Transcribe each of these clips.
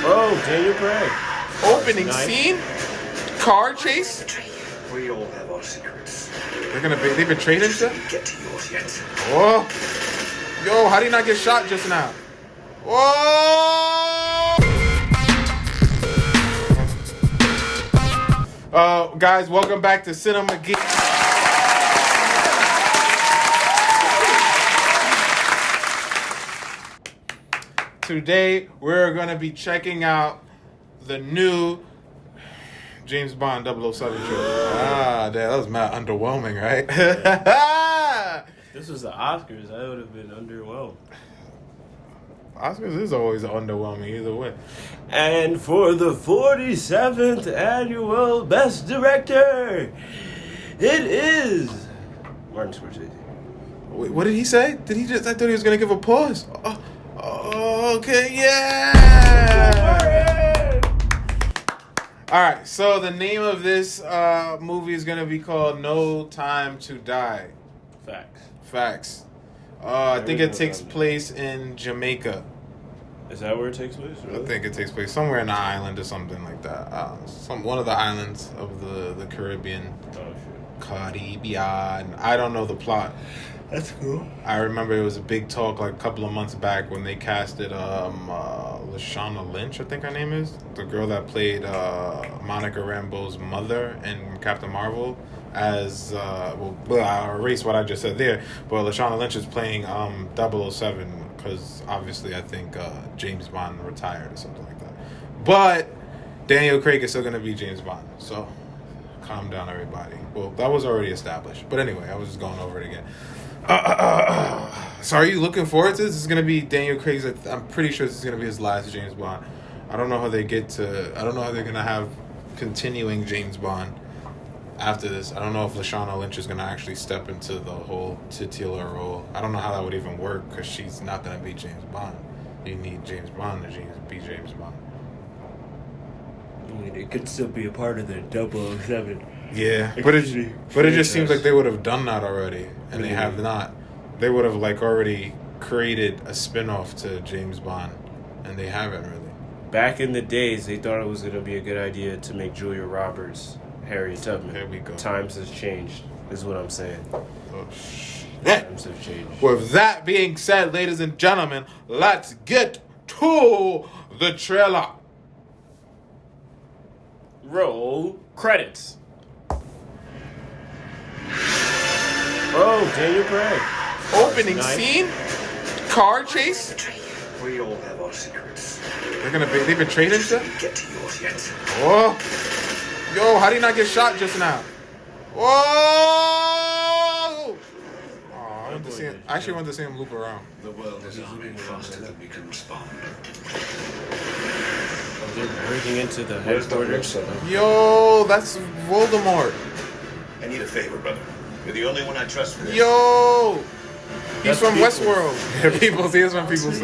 Oh, Daniel Craig. Opening Nice. scene. Car chase. We all have our secrets. They betrayed him, sir? Get to yours yet. Whoa. Yo, how did he not get shot just now? Whoa! Guys, welcome back to Cinema Geek. Today, we're going to be checking out the new James Bond 007 trailer. That was mad underwhelming, right? This was the Oscars. I would have been underwhelmed. Oscars is always underwhelming either way. And for the 47th annual Best Director, it is Martin Scorsese. Wait, what did he say? Did he just? I thought he was gonna give a pause. Okay, yeah. All right. So the name of this movie is gonna be called No Time to Die. Facts. I think it takes place in Jamaica. Is that where it takes place? Really? I think it takes place somewhere in the island or something like that. One of the islands of the Caribbean. Oh shit. Caribbean. I don't know the plot. That's cool. I remember it was a big talk like a couple of months back when they casted Lashana Lynch, I think her name is, the girl that played Monica Rambeau's mother in Captain Marvel, as I'll erase what I just said there, but Lashana Lynch is playing 007 because obviously I think James Bond retired or something like that. But Daniel Craig is still going to be James Bond, so calm down everybody. Well, that was already established, but anyway, I was just going over it again. So are you looking forward to this? This is going to be Daniel Craig's, I'm pretty sure this is going to be his last James Bond. I don't know how they're going to have continuing James Bond after this. I don't know if Lashana Lynch is going to actually step into the whole titular role. I don't know how that would even work because she's not going to be James Bond. You need James Bond to be James Bond. I mean, it could still be a part of the 007. Yeah, but it just seems like they would have done that already, and they have not. They would have already created a spin-off to James Bond, and they haven't really. Back in the days, they thought it was going to be a good idea to make Julia Roberts Harriet Tubman. There we go. Times has changed, is what I'm saying. Oh, shit. Times have changed. With that being said, ladies and gentlemen, let's get to the trailer. Roll credits. Oh, Daniel Craig. Opening Nice. scene. Car chase. We all have our secrets. They betrayed him, sir? Get to yours yet. Whoa. Yo, how did he not get shot just now? Whoa. I actually wanted to see him loop around. The world is arming faster than we can respond. They're breaking into the headquarters. Yo, that's Voldemort. I need a favor, brother. You're the only one I trust for this. Yo. He's That's from Peoples. Westworld. Yeah, Peoples. He is from Peoples.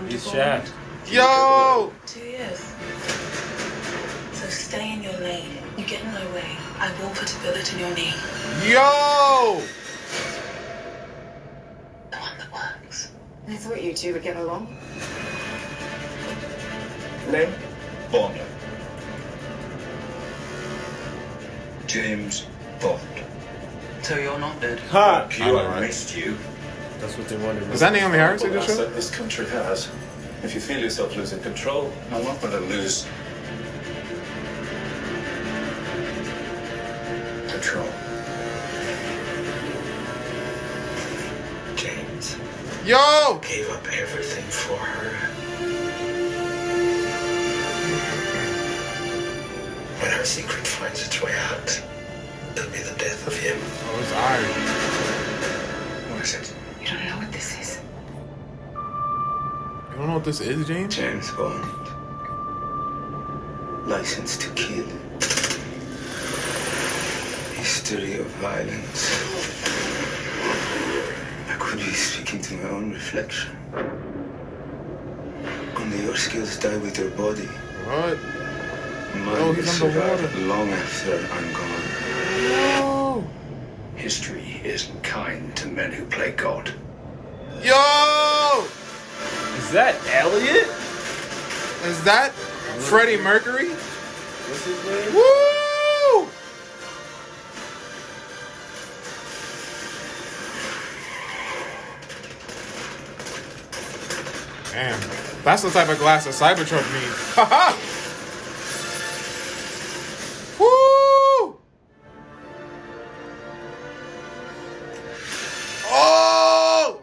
He's Shaft. Yo. 2 years. So stay in your lane. You get in my way, I will put a bullet in your knee. Yo. The one that works. I thought you two would get along. Name? Bond. James Bond. So you're not dead. Ha! You, I missed you. That's what they wanted. Is that Naomi Harris in this show? That this country has. If you feel yourself losing control, I'm not going to lose control. James Yo. gave up everything for her. When her secret finds its way out, it'll be the death of him. Oh, it's Iron. What is it? You don't know what this is. You don't know what this is, James? James Bond. License to kill. History of violence. I could be speaking to my own reflection. Only your skills die with your body. What? Mine Oh, will he's survive underwater. long after I'm gone. Yo. History isn't kind to men who play God. Yo. Is that Elliot? Is that Freddie Mercury? What's his name? Woo! Damn, that's the type of glass a Cybertruck needs. Haha! Woo! Oh!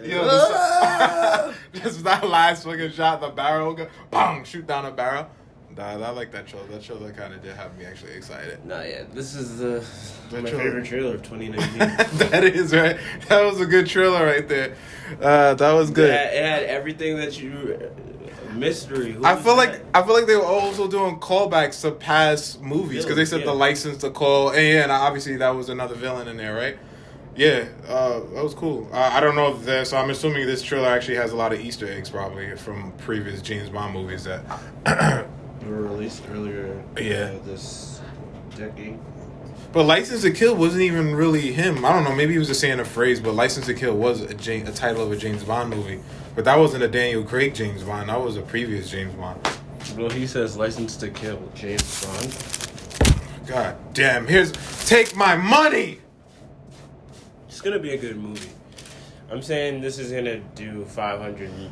Yo, just that last fucking shot, the barrel go, bang, shoot down a barrel. I like that trailer. That trailer kind of did have me actually excited. Nah, yeah, this is my trailer. favorite trailer of 2019. That is right. That was a good trailer right there. That was good. It had everything that you mystery. I feel like they were also doing callbacks to past movies because they said the license to call, and obviously that was another villain in there, right? Yeah, that was cool. I don't know if so I'm assuming this trailer actually has a lot of Easter eggs probably from previous James Bond movies that were released earlier. This decade. But License to Kill wasn't even really him. I don't know. Maybe he was just saying a phrase, but License to Kill was a title of a James Bond movie. But that wasn't a Daniel Craig James Bond. That was a previous James Bond. Well, he says License to Kill, James Bond. God damn. Take my money! It's going to be a good movie. I'm saying this is going to do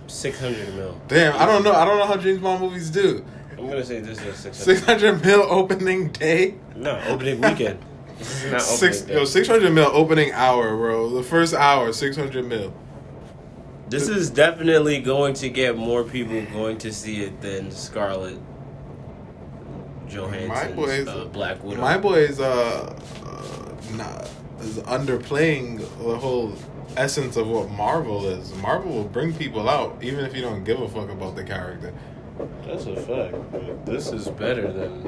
600 mil. Damn, I don't know how James Bond movies do. I'm going to say this is 600 mil opening day? No, opening weekend. This is not opening day. 600 mil opening hour, bro. The first hour, 600 mil. This is definitely going to get more people going to see it than Scarlett Johansson's Black Widow. My boy is underplaying the whole essence of what Marvel is. Marvel will bring people out even if you don't give a fuck about the character. That's a fact. This is better than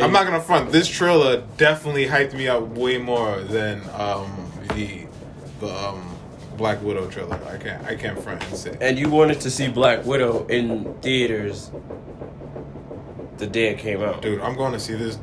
I'm not gonna front. This trailer definitely hyped me up way more than the Black Widow trailer. I can't front and say. And you wanted to see Black Widow in theaters the day it came out. Dude, I'm going to see this.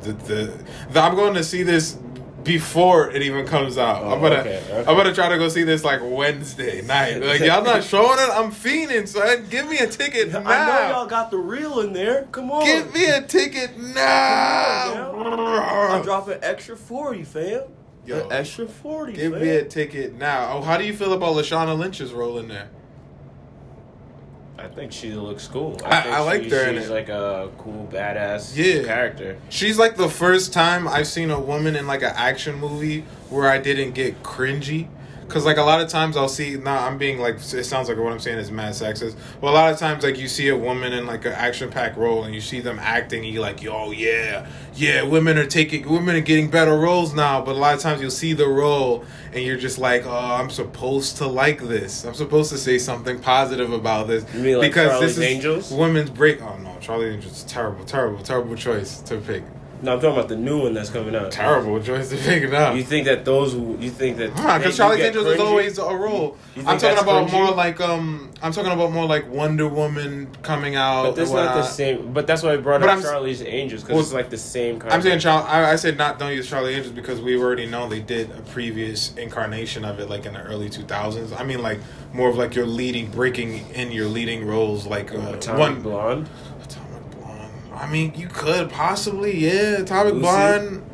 I'm going to see this before it even comes out. I'm gonna try to go see this like Wednesday night. Like y'all not showing it, I'm fiending, son. Give me a ticket now. I know y'all got the reel in there. Come on. Give me a ticket now. I'm dropping extra 40, fam. Yo, extra 40. Give me a ticket now. Oh, how do you feel about Lashana Lynch's role in there? I think she looks cool. I like her in it. She's like a cool, badass character. She's like the first time I've seen a woman in like an action movie where I didn't get cringy. Because like a lot of times I'll see, I'm being like, it sounds like what I'm saying is mad sexist. But a lot of times like you see a woman in like an action-packed role and you see them acting and you're like, yo, yeah, women are getting better roles now. But a lot of times you'll see the role and you're just like, oh, I'm supposed to like this. I'm supposed to say something positive about this. You mean like because Charlie's this is Angels? Women's break. Oh no, Charlie's Angels is terrible choice to pick. No, I'm talking about the new one that's coming out. Terrible choice to pick it up. You think that because Charlie's Angels is always a role. I'm talking about more like Wonder Woman coming out. But that's not the same. But that's why I brought up Charlie's Angels because it's like the same kind. I'm saying I said don't use Charlie's Angels because we already know they did a previous incarnation of it like in the early 2000s. I mean like more of like your breaking in your leading roles like Atomic Blonde. I mean, you could possibly, Atomic Blonde,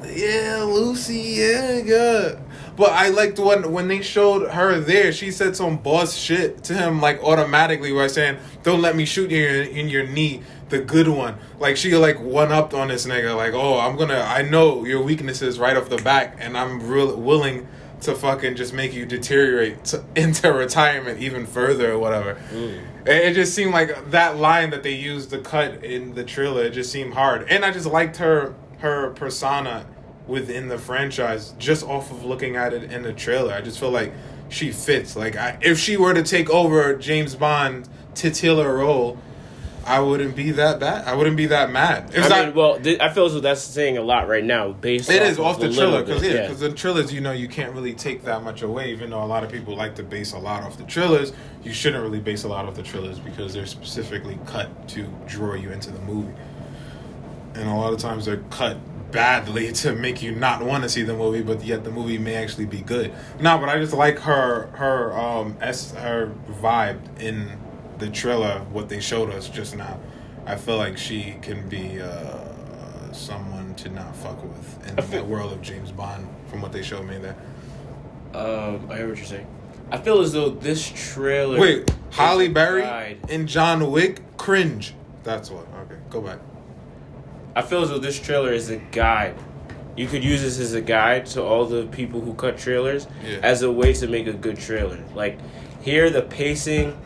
Lucy, good. But I liked when they showed her there, she said some boss shit to him, like, automatically, where saying, don't let me shoot you in your knee, the good one. Like, she, like, one-upped on this nigga, like, oh, I know your weaknesses right off the back, and I'm willing to fucking just make you deteriorate into retirement even further or whatever. It just seemed like that line that they used to cut in the trailer, it just seemed hard. And I just liked her persona within the franchise just off of looking at it in the trailer. I just feel like she fits. Like, if she were to take over James Bond titular role, I wouldn't be that bad. I wouldn't be that mad. I feel as though that's saying a lot right now. Off the trailer, because the trailers, you can't really take that much away. Even though a lot of people like to base a lot off the trailers, you shouldn't really base a lot off the trailers because they're specifically cut to draw you into the movie, and a lot of times they're cut badly to make you not want to see the movie, but yet the movie may actually be good. No, but I just like her vibe in the trailer, what they showed us just now. I feel like she can be someone to not fuck with in the world of James Bond from what they showed me there. I hear what you're saying. I feel as though this trailer... Wait, Halle Berry in John Wick? Cringe. That's what. Okay, go back. I feel as though this trailer is a guide. You could use this as a guide to all the people who cut trailers as a way to make a good trailer. Like, here, the pacing,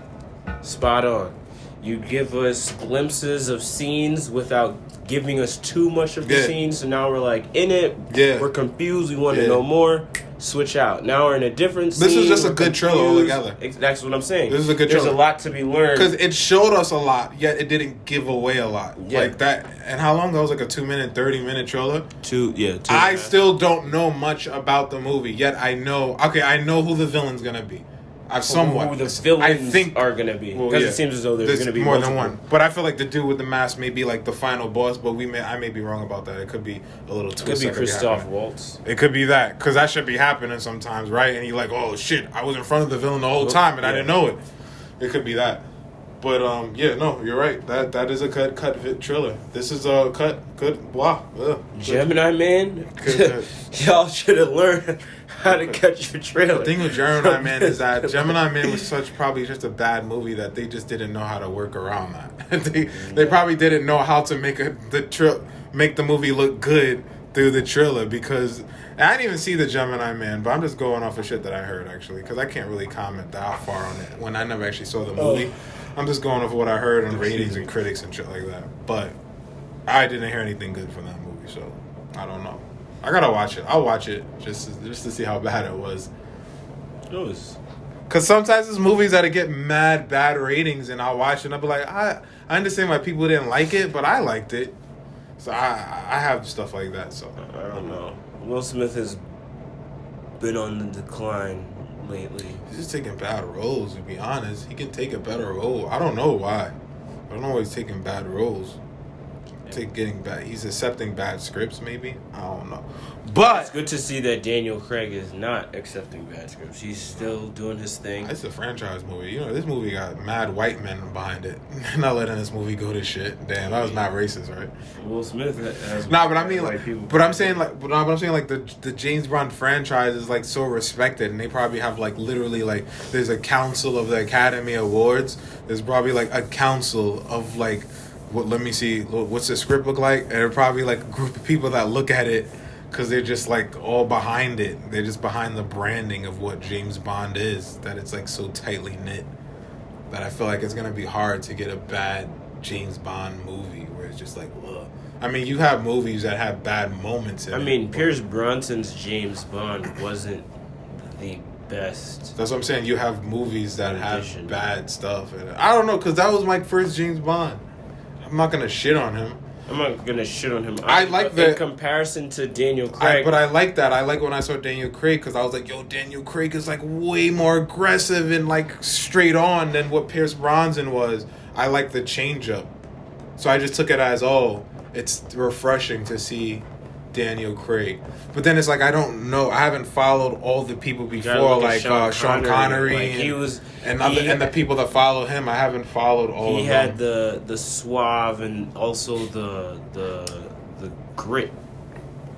spot on. You give us glimpses of scenes without giving us too much of the scenes. So now we're like in it. Yeah. We're confused. We want to know more. Switch out. Now we're in a different scene. This is just a good trailer altogether. That's what I'm saying. This is a good trailer. There's a lot to be learned. Because it showed us a lot, yet it didn't give away a lot. Yeah. Like that. And how long? That was like a 2-minute, 30-minute trailer? I still don't know much about the movie, yet I know. Okay, I know who the villain's going to be. I've somewhat. Who the villains are going to be. Because it seems as though there's going to be more than one. But I feel like the dude with the mask may be like the final boss, but I may be wrong about that. It could be a little twist. It could be Christoph Waltz. It could be that. Because that should be happening sometimes, right? And you're like, oh shit, I was in front of the villain the whole time and I didn't know it. It could be that. But no, you're right. That is a cut trailer. This is a good blah. Gemini Man? Y'all should have learned how to cut your trailer. The thing with Gemini Man is that Gemini Man was probably just a bad movie that they just didn't know how to work around that. they probably didn't know how to make the movie look good through the trailer, because I didn't even see the Gemini Man, but I'm just going off of shit that I heard actually, because I can't really comment that far on it when I never actually saw the movie. I'm just going off of what I heard on ratings and critics and shit like that. But I didn't hear anything good from that movie, so I don't know. I gotta watch it. I'll watch it just to see how bad it was. Because sometimes there's movies that get mad bad ratings, and I'll watch it and I'll be like, I understand why people didn't like it, but I liked it. So I have stuff like that. So I don't know. Will Smith has been on the decline lately. He's just taking bad roles, to be honest. He can take a better role. I don't know why. I don't know why he's taking bad roles. He's accepting bad scripts, maybe. I don't know. But it's good to see that Daniel Craig is not accepting bad scripts. He's still doing his thing. It's a franchise movie. You know, this movie got mad white men behind it. Not letting this movie go to shit. Damn, that was mad racist, right? Will Smith has but I mean, like, I'm saying the James Bond franchise is like so respected, and they probably have like literally like there's a council of the Academy Awards. There's probably like a council of like. Let me see. What's the script look like? And they're probably like a group of people that look at it because they're just like all behind it. They're just behind the branding of what James Bond is. That it's like so tightly knit that I feel like it's gonna be hard to get a bad James Bond movie where it's just like, ugh. I mean, you have movies that have bad moments in it. I mean, Pierce Brosnan's James Bond wasn't the best. That's what I'm saying. You have movies that have bad stuff in it. I don't know, because that was my first James Bond. I'm not gonna shit on him. I'm not gonna shit on him. I like that in comparison to Daniel Craig. But I like that. I like when I saw Daniel Craig because I was like, yo, Daniel Craig is like way more aggressive and like straight on than what Pierce Brosnan was. I like the change up. So I just took it as, it's refreshing to see Daniel Craig. But then it's like, I don't know. I haven't followed all the people before, like Sean Connery and the people that follow him. I haven't followed all of them. He had the suave and also the grit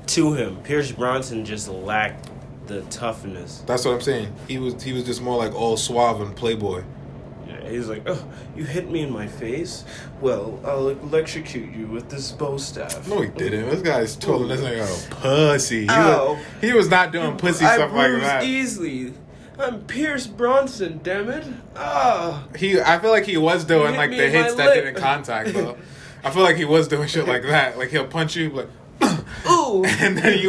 to him. Pierce Brosnan just lacked the toughness. That's what I'm saying. He was just more like all suave and playboy. He's like, oh, you hit me in my face? Well, I'll electrocute you with this bow staff. No, he didn't. This guy's twirling this nigga a pussy. He was not doing pussy stuff like that. Easily. I'm Pierce Brosnan, damn it. I feel like he was doing like the hits that didn't contact, though. I feel like he was doing shit like that. Like he'll punch you, like, ooh, and then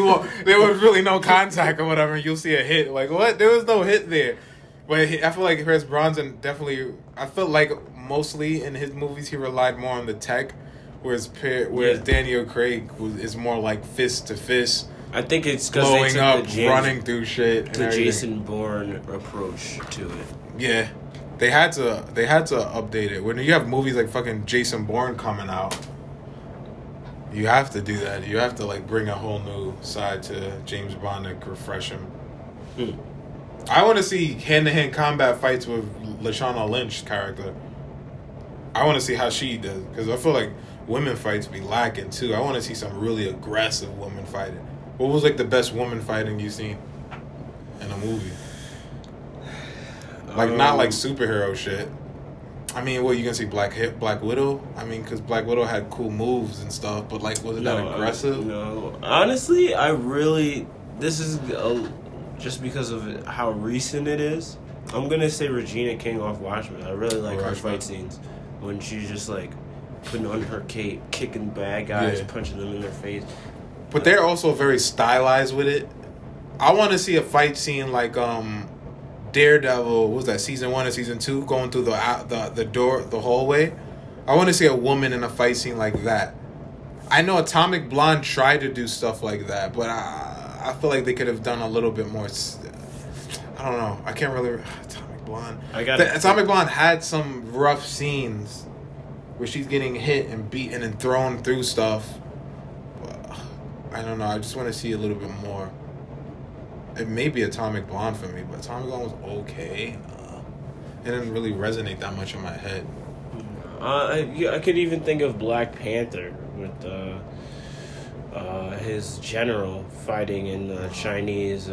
there was really no contact or whatever, and you'll see a hit. Like, what? There was no hit there. But I feel like Pierce Brosnan definitely. I felt like mostly in his movies he relied more on the tech, whereas Daniel Craig is more like fist to fist. I think it's because blowing up, running through shit. The Jason Bourne approach to it. Yeah, they had to update it. When you have movies like fucking Jason Bourne coming out, You have to do that. You have to like bring a whole new side to James Bond and refresh him. I want to see hand-to-hand combat fights with Lashana Lynch character. I want to see how she does, because I feel like women fights be lacking too. I want to see some really aggressive women fighting. What was like the best woman fighting you've seen in a movie? Like not like superhero shit. I mean, what, you gonna see Black Widow? I mean, because Black Widow had cool moves and stuff, but like, was it that aggressive? No, honestly, this is just because of how recent it is. I'm gonna say Regina King off Watchmen. I really like her fight scenes when she's just like putting on her cape, kicking bad guys, punching them in their face. But they're also very stylized with it. I want to see a fight scene like Daredevil. What was that, season 1 or season 2? Going through the door, the hallway. I want to see a woman in a fight scene like that. I know Atomic Blonde tried to do stuff like that, but I feel like they could have done a little bit more. I don't know. I can't really. Atomic Blonde. Atomic Blonde had some rough scenes where she's getting hit and beaten and thrown through stuff. I don't know. I just want to see a little bit more. It may be Atomic Blonde for me, but Atomic Blonde was okay. It didn't really resonate that much in my head. I could even think of Black Panther with his general fighting in the Chinese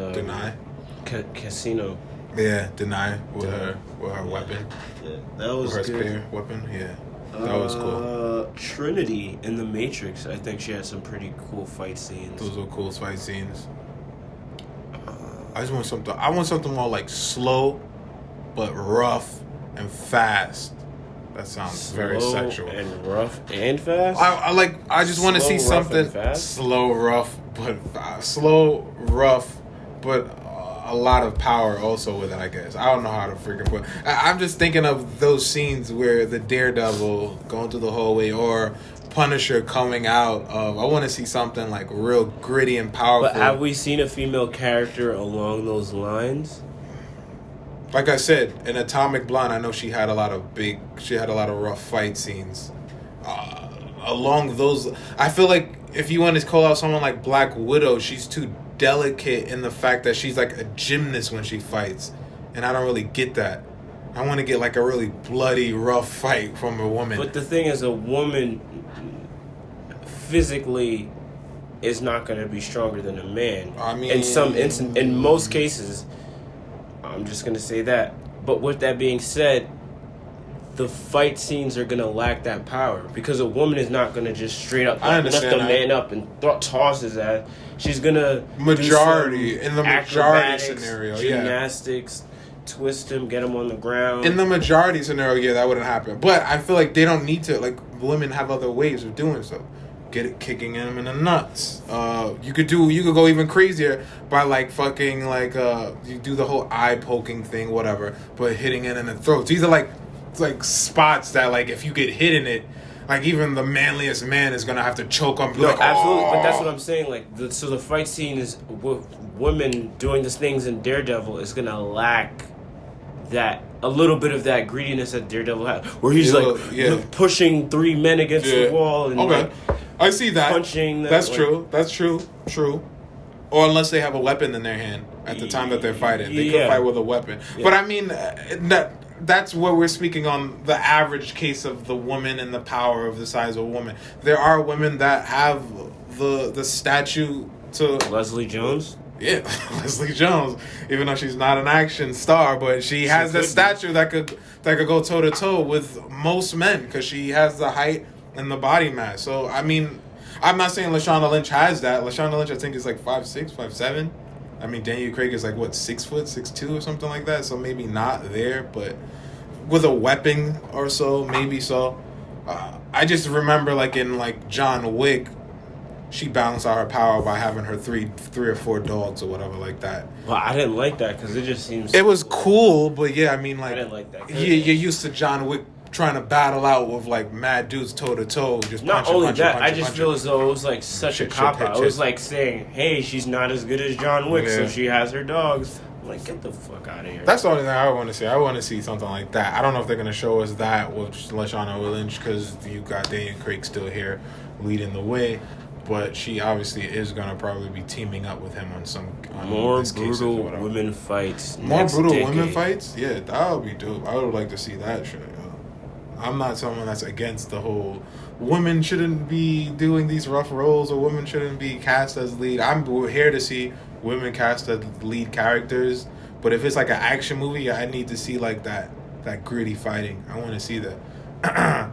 casino. Yeah, Deny with her weapon. Yeah, that was with her good. spear weapon. Yeah, that was cool. Trinity in The Matrix. I think she had some pretty cool fight scenes. Those were cool fight scenes. I just want something. I want something more like slow, but rough and fast. That sounds very sexual. And rough and fast. I just want to see something slow, rough, but a lot of power also with it. I guess I don't know how to freaking put. I'm just thinking of those scenes where the Daredevil going through the hallway or Punisher coming out of. I want to see something like real gritty and powerful. But have we seen a female character along those lines? Like I said, in Atomic Blonde, I know she had a lot of rough fight scenes. Along those, I feel like if you want to call out someone like Black Widow, she's too delicate in the fact that she's like a gymnast when she fights, and I don't really get that. I want to get like a really bloody, rough fight from a woman. But the thing is, a woman physically is not going to be stronger than a man. I mean, in most cases, I'm just going to say that. But with that being said, the fight scenes are going to lack that power because a woman is not going to just straight up lift the man up and toss his ass. She's going to in the majority scenario, gymnastics, twist him, get him on the ground. In the majority scenario, yeah, that wouldn't happen. But I feel like they don't need to. Like, women have other ways of doing so. Get it kicking him in the nuts. You could go even crazier by like fucking like you do the whole eye poking thing, whatever, but hitting it in the throat. These are like spots that like if you get hit in it, like even the manliest man is gonna have to choke on. No, absolutely. But that's what I'm saying. Like so the fight scene is with women doing these things in Daredevil is gonna lack that a little bit of that greediness that Daredevil had, where he's pushing 3 men against the wall and like, I see that. Punching them, That's true. That's true. True. Or unless they have a weapon in their hand at the time that they're fighting. They could fight with a weapon. Yeah. But I mean, that's what we're speaking on, the average case of the woman and the power of the size of a woman. There are women that have the statue to... Leslie Jones? Yeah, Leslie Jones. Even though she's not an action star, but she has the stature that could go toe-to-toe with most men because she has the height and the body mass. So, I mean, I'm not saying Lashana Lynch has that. Lashana Lynch, I think, is like 5'6", 5'7". I mean, Daniel Craig is like, what, 6 foot, 6'2", or something like that? So maybe not there, but with a weapon or so, maybe so. I just remember, like, in, like, John Wick, she balanced out her power by having her three or four dogs or whatever like that. Well, I didn't like that because it just seems... It was cool, but yeah, I mean, like... I didn't like that. You're used to John Wick trying to battle out with like mad dudes toe to toe, just not only that. I just feel as though it was like such a cop out. It was like saying, "Hey, she's not as good as John Wick, so she has her dogs." I'm like, get the fuck out of here. That's the only thing I want to see. I want to see something like that. I don't know if they're gonna show us that with Lashana Lynch because you got Daniel Craig still here, leading the way. But she obviously is gonna probably be teaming up with him on more brutal women fights. More brutal women fights? Yeah, that would be dope. I would like to see that shit. I'm not someone that's against the whole women shouldn't be doing these rough roles or women shouldn't be cast as lead. I'm here to see women cast as lead characters. But if it's like an action movie, I need to see like that gritty fighting. I want to see that.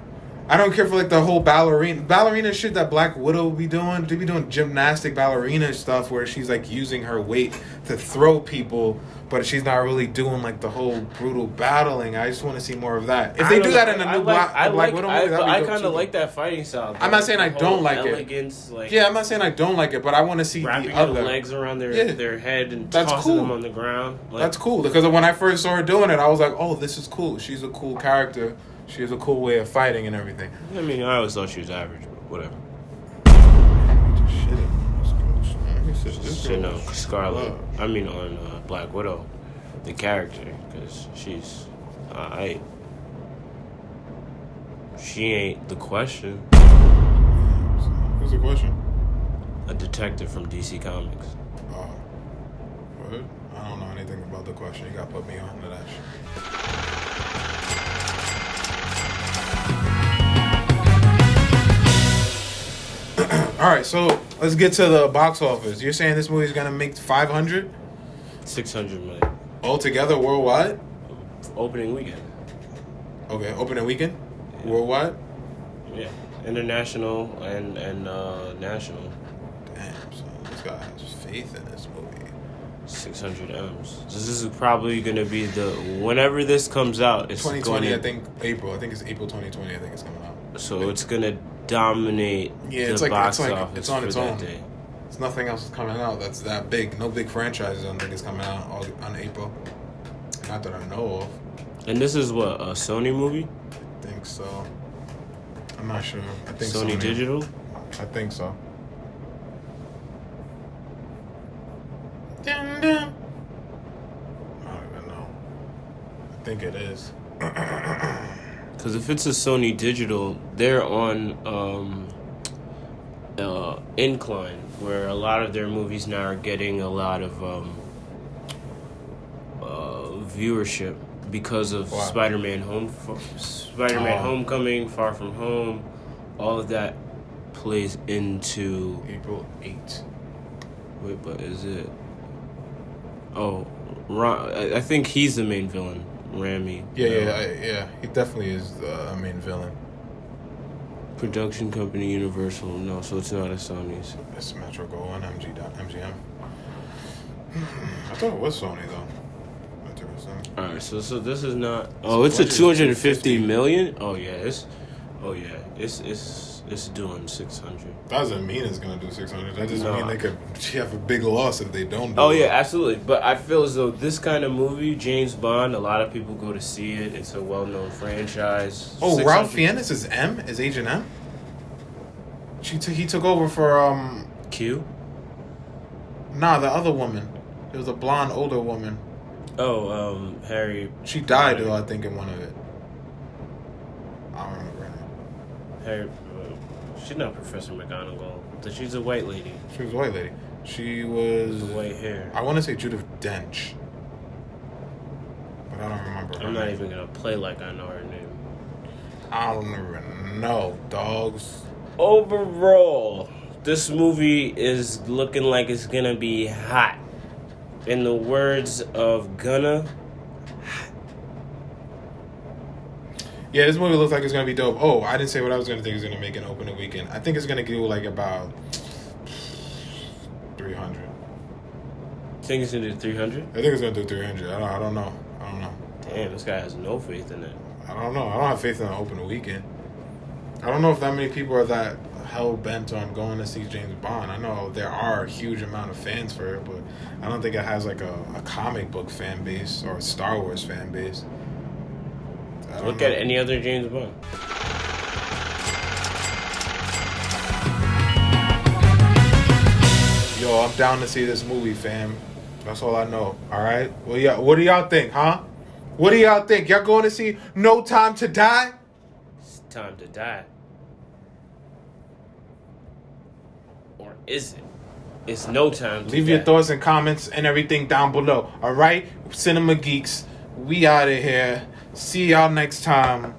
I don't care for like the whole ballerina shit that Black Widow be doing. They be doing gymnastic ballerina stuff where she's like using her weight to throw people, but she's not really doing like the whole brutal battling. I just want to see more of that. If they do that in a new Black Widow movie, I kind of like that fighting style. I'm not saying I don't like elegance, it. Yeah, I'm not saying I don't like it, but I want to see wrapping the other legs around their head and tossing them on the ground. Like, that's cool because when I first saw her doing it, I was like, oh, this is cool. She's a cool character. She has a cool way of fighting and everything. I mean, I always thought she was average, but whatever. Scarlet. I mean, on Black Widow, the character, because she's alright. She ain't the Question. Who's the Question? A detective from DC Comics. Oh, what? I don't know anything about the Question. You gotta put me on to that shit. All right, so let's get to the box office. You're saying this movie's gonna make 500? 600 million. Altogether, worldwide? Opening weekend. Okay, opening weekend? Yeah. Worldwide? Yeah. International and national. Damn, so this guy has faith in this movie. 600 M's. This is probably gonna be whenever this comes out, it's 2020, I think April. I think it's April 2020, I think it's coming out. So it's gonna dominate the box office. It's on its own. Day. There's nothing else coming out that's that big. No big franchises I don't think is coming out on April. Not that I know of. And this is what, a Sony movie? I think so. I'm not sure. I think Sony Digital? I think so. Dun, dun. I don't even know. I think it is. Because if it's a Sony Digital, they're on incline, where a lot of their movies now are getting a lot of viewership because of Spider-Man Homecoming, Far From Home. All of that plays into April 8th. Wait, but is it? Oh, I think he's the main villain. Rami. Yeah. He definitely is the main villain. Production company Universal. No, so it's not a Sony's. It's Metro Goldwyn MGM. I thought it was Sony though. All right, so this is not. Oh, it's a 250 million. Oh yeah, it's doing 600. That doesn't mean it's gonna do 600. That just mean they could have a big loss if they don't do it. Oh yeah, absolutely. But I feel as though this kind of movie, James Bond, a lot of people go to see it. It's a well-known franchise. Oh, Ralph Fiennes is Agent M. He took over for Q. Nah, the other woman. It was a blonde older woman. Oh, Harry. She died though, I think, in one of it. I don't remember her name. Harry. She's not Professor McGonagall. She's a white lady. She was a white lady. She was... With white hair. I want to say Judith Dench. But I don't remember her I'm not name. even going to play like I know her name. I don't even know, dogs. Overall, this movie is looking like it's going to be hot. In the words of Gunna, yeah, this movie looks like it's going to be dope. Oh, I didn't say what I was going to think is going to make an opening weekend. I think it's going to do like about 300. Think it's going to do 300? I think it's going to do 300. I don't know. Damn, this guy has no faith in it. I don't know. I don't have faith in an opening weekend. I don't know if that many people are that hell-bent on going to see James Bond. I know there are a huge amount of fans for it, but I don't think it has like a comic book fan base or a Star Wars fan base. Look at any other James Bond. Yo, I'm down to see this movie, fam. That's all I know. All right? Well, what do y'all think, huh? What do y'all think? Y'all going to see No Time to Die? It's time to die. it's no time. Leave your thoughts and comments and everything down below. All right, Cinema Geeks, we out of here. See y'all next time.